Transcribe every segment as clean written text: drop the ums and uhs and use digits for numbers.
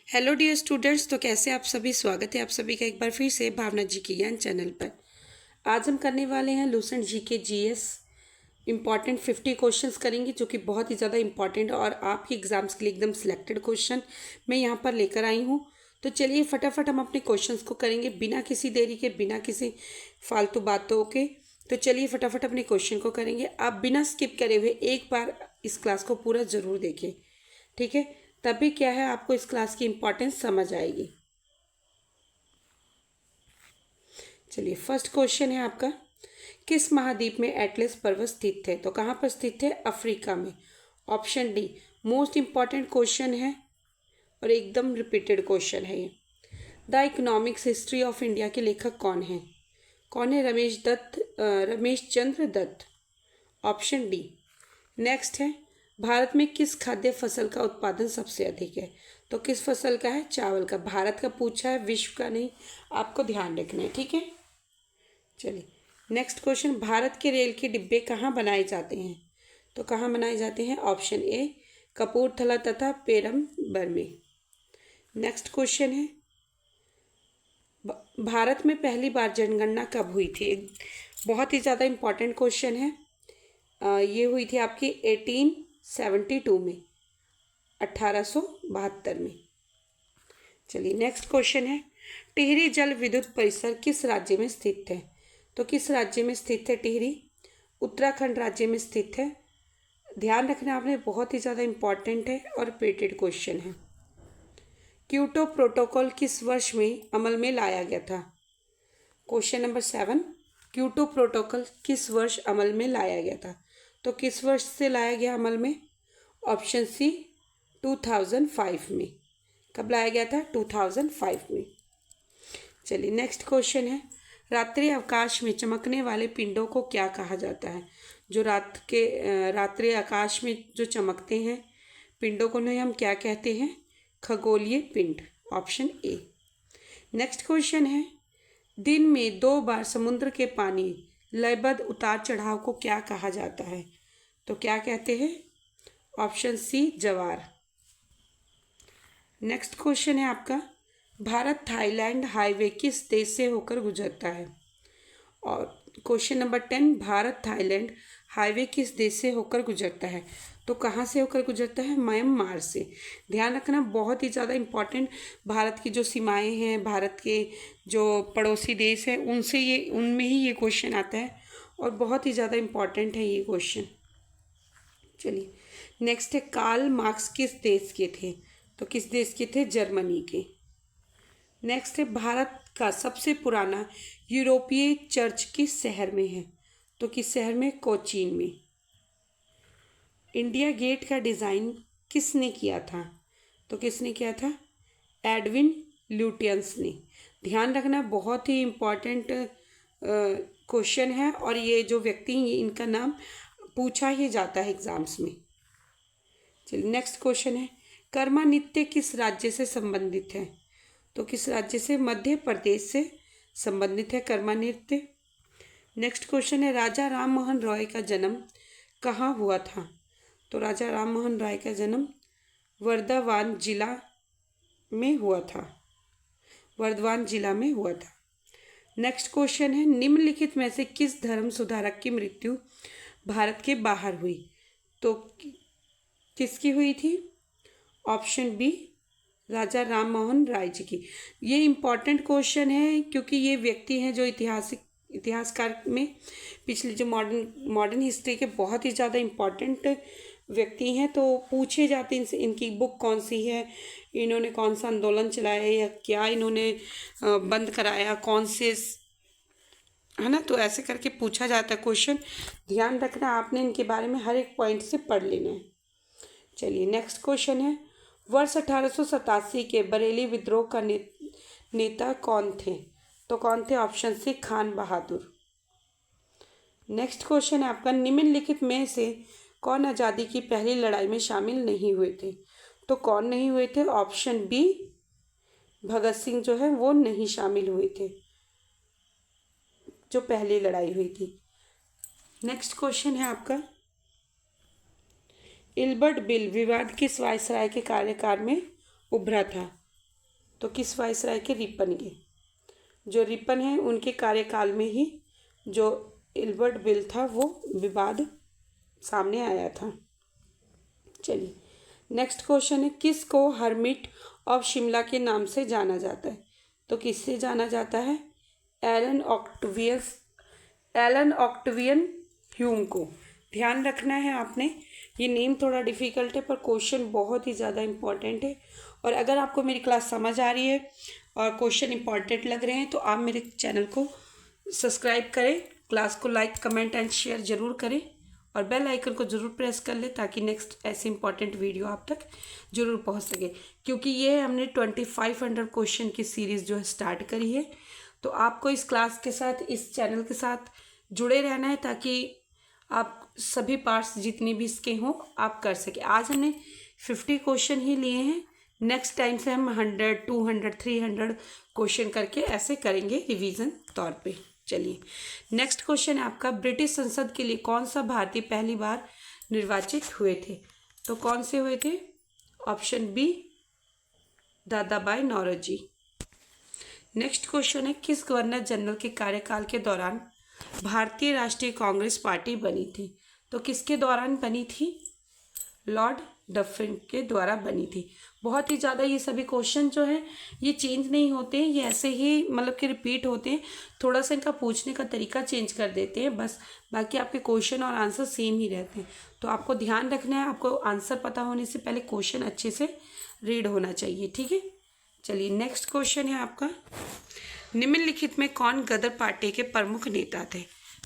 Hello dear students, तो कैसे आप सभी। स्वागत है आप सभी का एक बार फिर से भावना जी के ज्ञान चैनल पर। आज हम करने वाले हैं लूसेंट जी के जीएस इंपॉर्टेंट 50 क्वेश्चंस करेंगे, जो कि बहुत ही ज़्यादा इंपॉर्टेंट और आपके एग्जाम्स के लिए एकदम सिलेक्टेड क्वेश्चन मैं यहाँ पर लेकर आई हूँ। तो चलिए फटाफट हम अपने क्वेश्चंस को करेंगे बिना किसी देरी के, बिना किसी फालतू बातों के। तो चलिए फटाफट अपने क्वेश्चन को करेंगे। आप बिना स्किप करे हुए एक बार इस क्लास को पूरा ज़रूर देखें, ठीक है। तभी क्या है, आपको इस क्लास की इंपॉर्टेंस समझ आएगी। चलिए फर्स्ट क्वेश्चन है आपका, किस महाद्वीप में एटलस पर्वत स्थित है। तो कहाँ पर स्थित है? अफ्रीका में। Option D. Most important question है और एकदम रिपीटेड क्वेश्चन है ये। The economics history of India के लेखक कौन है? कौन है? Ramesh Chandra Dutt. Option D. Next है, भारत में किस खाद्य फसल का उत्पादन सबसे अधिक है? तो किस फसल का है? चावल का। भारत का पूछा है, विश्व का नहीं, आपको ध्यान रखना है, ठीक है। चलिए नेक्स्ट क्वेश्चन, भारत के रेल के डिब्बे कहाँ बनाए जाते हैं? तो कहाँ बनाए जाते हैं? ऑप्शन ए कपूरथला तथा पेरम्बर में। नेक्स्ट क्वेश्चन है, भारत में पहली बार जनगणना कब हुई थी? बहुत ही ज़्यादा इंपॉर्टेंट क्वेश्चन है। ये हुई थी आपकी 1872 में, 1872 में। चलिए नेक्स्ट क्वेश्चन है, टिहरी जल विद्युत परिसर किस राज्य में स्थित है? तो किस राज्य में स्थित है टिहरी? उत्तराखंड राज्य में स्थित है। ध्यान रखना आपने, बहुत ही ज़्यादा इंपॉर्टेंट है और रिपीटेड क्वेश्चन है। क्योटो प्रोटोकॉल किस वर्ष में अमल में लाया गया था? क्वेश्चन नंबर 7, क्योटो प्रोटोकॉल किस वर्ष अमल में लाया गया था? तो किस वर्ष से लाया गया अमल में? ऑप्शन सी 2005 में। कब लाया गया था? 2005 में। चलिए नेक्स्ट क्वेश्चन है, रात्रि अवकाश में चमकने वाले पिंडों को क्या कहा जाता है? जो रात्रि आकाश में जो चमकते हैं पिंडों को नहीं हम क्या कहते हैं? खगोलीय पिंड। Option A. नेक्स्ट क्वेश्चन है, दिन में 2 बार समुद्र के पानी लयबद्ध उतार चढ़ाव को क्या कहा जाता है? तो क्या कहते हैं? ऑप्शन सी जवार। नेक्स्ट क्वेश्चन है आपका, भारत थाईलैंड हाईवे किस देश से होकर गुजरता है? और question number 10, Bharat Thailand highway किस देश से होकर गुजरता है? तो कहाँ से होकर गुजरता है? म्यांमार से। ध्यान रखना, बहुत ही ज़्यादा इम्पॉर्टेंट। भारत की जो सीमाएं हैं, भारत के जो पड़ोसी देश हैं, उनमें ही ये क्वेश्चन आता है और बहुत ही ज़्यादा इम्पॉर्टेंट है ये क्वेश्चन। चलिए नेक्स्ट है, कार्ल मार्क्स किस देश के थे? तो किस देश के थे? जर्मनी के। नेक्स्ट है, भारत का सबसे पुराना यूरोपीय चर्च किस शहर में है? तो किस शहर में? कोचीन में। इंडिया गेट का डिज़ाइन किसने किया था? तो किसने किया था? एडविन ल्यूटियंस ने। ध्यान रखना, बहुत ही इम्पॉर्टेंट क्वेश्चन है और ये जो व्यक्ति हैं इनका नाम पूछा ही जाता है एग्जाम्स में। चलिए नेक्स्ट क्वेश्चन है, कर्मा नृत्य किस राज्य से संबंधित है? तो किस राज्य से? मध्य प्रदेश से संबंधित है कर्मा नृत्य। नेक्स्ट क्वेश्चन है, राजा राम मोहन रॉय का जन्म कहाँ हुआ था? तो राजा राम मोहन राय का जन्म वर्धमान जिला में हुआ था। वर्धमान जिला में हुआ था। नेक्स्ट क्वेश्चन है, निम्नलिखित में से किस धर्म सुधारक की मृत्यु भारत के बाहर हुई? तो किसकी हुई थी? ऑप्शन बी राजा राम मोहन राय जी की। ये इम्पॉर्टेंट क्वेश्चन है क्योंकि ये व्यक्ति हैं जो इतिहासकार में पिछले जो मॉडर्न हिस्ट्री के बहुत ही ज़्यादा इम्पॉर्टेंट व्यक्ति हैं। तो पूछे जाते हैं इनकी बुक कौन सी है, इन्होंने कौन सा आंदोलन चलाया या क्या इन्होंने बंद कराया, कौन से, है ना। तो ऐसे करके पूछा जाता है क्वेश्चन। ध्यान रखना आपने, इनके बारे में हर एक पॉइंट से पढ़ लेना है। चलिए नेक्स्ट क्वेश्चन है, वर्ष 1887 के बरेली विद्रोह का नेता कौन थे? तो कौन थे? ऑप्शन सी खान बहादुर। नेक्स्ट क्वेश्चन है आपका, निम्नलिखित में से कौन आज़ादी की पहली लड़ाई में शामिल नहीं हुए थे? तो कौन नहीं हुए थे? ऑप्शन बी भगत सिंह जो है वो नहीं शामिल हुए थे जो पहली लड़ाई हुई थी। नेक्स्ट क्वेश्चन है आपका, इल्बर्ट बिल विवाद किस वायसराय के कार्यकाल में उभरा था? तो किस वायसराय के? रिपन के। जो रिपन है उनके कार्यकाल में ही जो इल्बर्ट बिल था वो विवाद सामने आया था। चलिए नेक्स्ट क्वेश्चन है, किसको हर्मिट ऑफ शिमला के नाम से जाना जाता है? तो किससे जाना जाता है? एलन ऑक्टेवियन ह्यूम को। ध्यान रखना है आपने, ये नेम थोड़ा डिफिकल्ट है पर क्वेश्चन बहुत ही ज़्यादा इम्पॉर्टेंट है। और अगर आपको मेरी क्लास समझ आ रही है और क्वेश्चन इम्पॉर्टेंट लग रहे हैं तो आप मेरे चैनल को सब्सक्राइब करें, क्लास को लाइक कमेंट एंड शेयर ज़रूर करें और बेल आइकन को ज़रूर प्रेस कर ले ताकि नेक्स्ट ऐसे इंपॉर्टेंट वीडियो आप तक ज़रूर पहुंच सके। क्योंकि ये हमने 2500 क्वेश्चन की सीरीज़ जो है स्टार्ट करी है, तो आपको इस क्लास के साथ, इस चैनल के साथ जुड़े रहना है ताकि आप सभी पार्ट्स जितने भी इसके हों आप कर सके। आज हमने 50 क्वेश्चन ही लिए हैं, नेक्स्ट टाइम से हम 100, 200, 300 क्वेश्चन करके ऐसे करेंगे रिवीजन तौर पे। चलिए नेक्स्ट क्वेश्चन है आपका, ब्रिटिश संसद के लिए कौन सा भारतीय पहली बार निर्वाचित हुए थे? तो कौन से हुए थे? Option b, Dadabhai Naoroji. Next question है, किस गवर्नर जनरल के कार्यकाल के दौरान भारतीय राष्ट्रीय कांग्रेस पार्टी बनी थी? तो किसके दौरान बनी थी? लॉर्ड डफरिन के द्वारा बनी थी। बहुत ही ज़्यादा ये सभी क्वेश्चन जो हैं ये चेंज नहीं होते हैं, ये ऐसे ही मतलब कि रिपीट होते हैं, थोड़ा सा इनका पूछने का तरीका चेंज कर देते हैं बस, बाकी आपके क्वेश्चन और आंसर सेम ही रहते हैं। तो आपको ध्यान रखना है, आपको आंसर पता होने से पहले क्वेश्चन अच्छे से रीड होना चाहिए, ठीक है। चलिए नेक्स्ट क्वेश्चन है आपका, निम्नलिखित में कौन गदर पार्टी के प्रमुख नेता थे?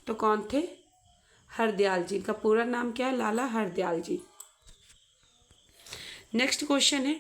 तो कौन थे? हरदयाल जी। का पूरा नाम क्या है? लाला हरदयाल जी। नेक्स्ट क्वेश्चन है,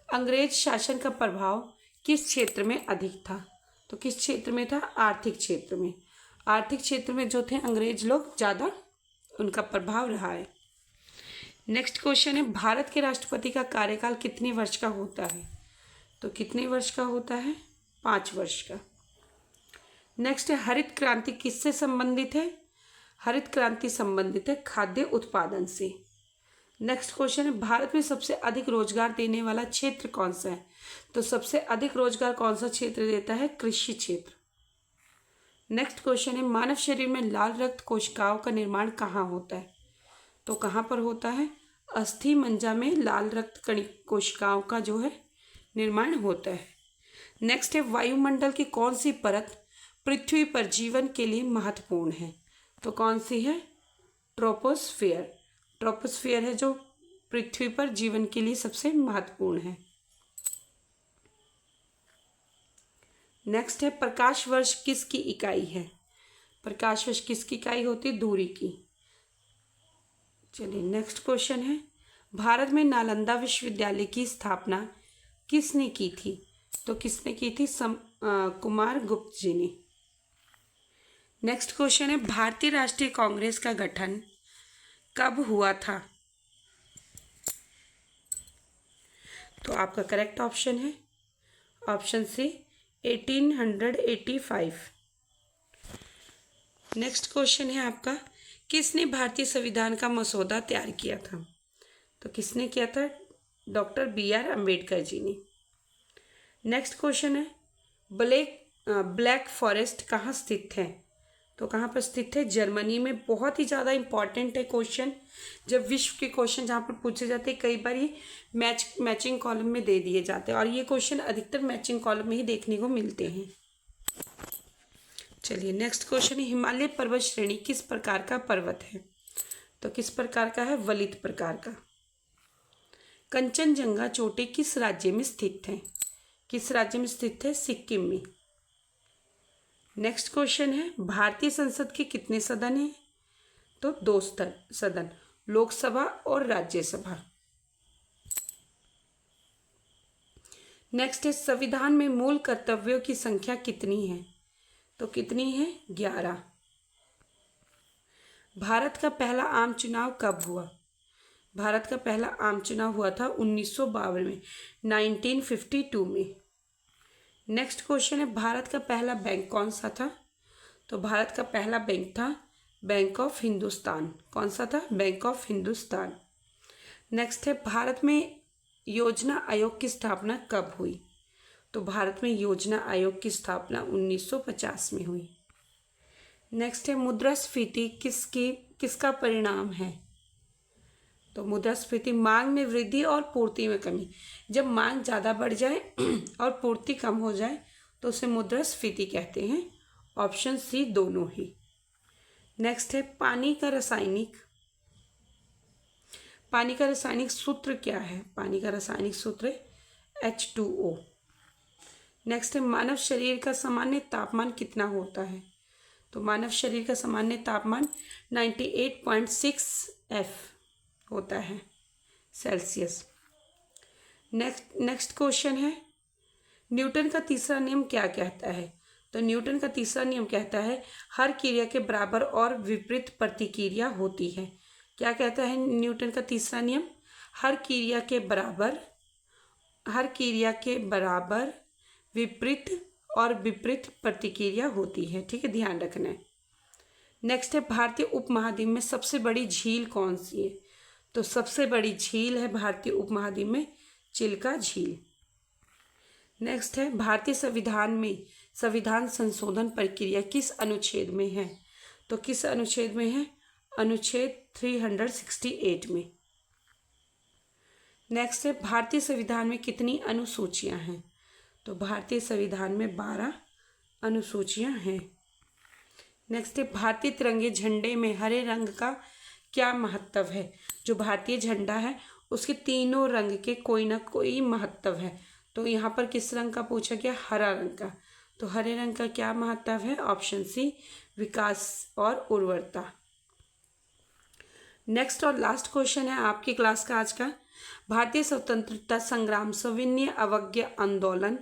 अंग्रेज शासन का प्रभाव किस क्षेत्र में अधिक था? तो किस क्षेत्र में था? आर्थिक क्षेत्र में। आर्थिक क्षेत्र में जो थे अंग्रेज लोग ज़्यादा उनका प्रभाव रहा है। नेक्स्ट क्वेश्चन है, भारत के राष्ट्रपति का कार्यकाल कितने वर्ष का होता है? तो कितने वर्ष का होता है? 5 वर्ष का। नेक्स्ट है, हरित क्रांति किससे संबंधित है? हरित क्रांति संबंधित है खाद्य उत्पादन से। नेक्स्ट क्वेश्चन है, भारत में सबसे अधिक रोजगार देने वाला क्षेत्र कौन सा है? तो सबसे अधिक रोजगार कौन सा क्षेत्र देता है? कृषि क्षेत्र। नेक्स्ट क्वेश्चन है, मानव शरीर में लाल रक्त कोशिकाओं का निर्माण कहाँ होता है? तो कहाँ पर होता है? अस्थि मज्जा में लाल रक्त कोशिकाओं का जो है निर्माण होता है। नेक्स्ट है, वायुमंडल की कौन सी परत पृथ्वी पर जीवन के लिए महत्वपूर्ण है? तो कौन सी है? ट्रोपोस्फियर। ट्रोपोस्फियर है जो पृथ्वी पर जीवन के लिए सबसे महत्वपूर्ण है। नेक्स्ट है, प्रकाश वर्ष किसकी इकाई है? प्रकाश वर्ष किसकी इकाई होती है? दूरी की। चलिए नेक्स्ट क्वेश्चन है, भारत में नालंदा विश्वविद्यालय की स्थापना किसने की थी? तो किसने की थी? कुमार गुप्त जी ने। नेक्स्ट क्वेश्चन है, भारतीय राष्ट्रीय कांग्रेस का गठन कब हुआ था? तो आपका करेक्ट ऑप्शन है ऑप्शन सी, 1885। नेक्स्ट क्वेश्चन है आपका, किसने भारतीय संविधान का मसौदा तैयार किया था? तो किसने किया था? डॉक्टर BR अम्बेडकर जी ने। नेक्स्ट क्वेश्चन है, ब्लैक फॉरेस्ट कहाँ स्थित है? तो कहाँ पर स्थित है? जर्मनी में। बहुत ही ज़्यादा इंपॉर्टेंट है क्वेश्चन, जब विश्व के क्वेश्चन जहाँ पर पूछे जाते हैं कई बार ये मैचिंग कॉलम में दे दिए जाते हैं और ये क्वेश्चन अधिकतर मैचिंग कॉलम में ही देखने को मिलते हैं। चलिए नेक्स्ट क्वेश्चन है, हिमालय पर्वत श्रेणी किस प्रकार का पर्वत है? तो किस प्रकार का है? वलित प्रकार का। कंचनजंगा चोटी किस राज्य में स्थित है? किस राज्य में स्थित है? सिक्किम में। नेक्स्ट क्वेश्चन है, भारतीय संसद के कितने सदन हैं? तो 2 सदन, लोकसभा और राज्यसभा। नेक्स्ट है, संविधान में मूल कर्तव्यों की संख्या कितनी है? तो कितनी है? 11। भारत का पहला आम चुनाव कब हुआ? भारत का पहला आम चुनाव हुआ था 1952 में, 1952 में। नेक्स्ट क्वेश्चन है, भारत का पहला बैंक कौन सा था? तो भारत का पहला बैंक था बैंक ऑफ हिंदुस्तान। कौन सा था? Bank of Hindustan. नेक्स्ट है, भारत में योजना आयोग की स्थापना कब हुई? तो भारत में योजना आयोग की स्थापना 1950 में हुई। नेक्स्ट है मुद्रास्फीति किसका परिणाम है? तो मुद्रास्फीति मांग में वृद्धि और पूर्ति में कमी। जब मांग ज़्यादा बढ़ जाए और पूर्ति कम हो जाए तो उसे मुद्रास्फीति कहते हैं। ऑप्शन सी दोनों ही। नेक्स्ट है पानी का रासायनिक सूत्र क्या है? पानी का रासायनिक सूत्र H2O। नेक्स्ट है मानव शरीर का सामान्य तापमान कितना होता है? तो मानव शरीर का सामान्य तापमान 98.6 F होता है सेल्सियस। नेक्स्ट क्वेश्चन है न्यूटन का तीसरा नियम क्या कहता है? तो न्यूटन का तीसरा नियम कहता है हर क्रिया के बराबर और विपरीत प्रतिक्रिया होती है। क्या कहता है न्यूटन का तीसरा नियम? हर क्रिया के बराबर विपरीत प्रतिक्रिया होती है। ठीक है, ध्यान रखना है। नेक्स्ट है भारतीय उपमहाद्वीप में सबसे बड़ी झील कौन सी है? तो सबसे बड़ी झील है भारतीय उपमहाद्वीप में चिल्का झील। नेक्स्ट है भारतीय संविधान में संविधान संशोधन प्रक्रिया किस अनुच्छेद में है? तो किस अनुच्छेद में है? अनुच्छेद 368 में। नेक्स्ट है भारतीय संविधान में कितनी अनुसूचियां हैं? तो भारतीय संविधान में 12 अनुसूचियां हैं। नेक्स्ट है भारतीय तिरंगे झंडे में हरे रंग का क्या महत्व है? जो भारतीय झंडा है उसके तीनों रंग के कोई ना कोई महत्व है। तो यहाँ पर किस रंग का पूछा गया? हरा रंग का। तो हरे रंग का क्या महत्व है? ऑप्शन सी विकास और उर्वरता। नेक्स्ट और लास्ट क्वेश्चन है आपकी क्लास का आज का। भारतीय स्वतंत्रता संग्राम सविनय अवज्ञा आंदोलन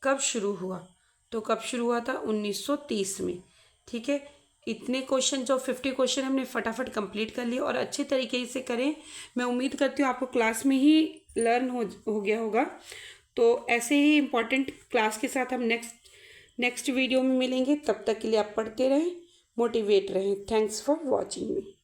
कब शुरू हुआ? तो कब शुरू हुआ था? 1930 में। ठीक है, इतने क्वेश्चन जो 50 क्वेश्चन हमने फटाफट कंप्लीट कर लिए और अच्छे तरीके से करें। मैं उम्मीद करती हूँ आपको क्लास में ही लर्न हो गया होगा। तो ऐसे ही इम्पॉर्टेंट क्लास के साथ हम नेक्स्ट वीडियो में मिलेंगे। तब तक के लिए आप पढ़ते रहें, मोटिवेट रहें। Thanks for watching me.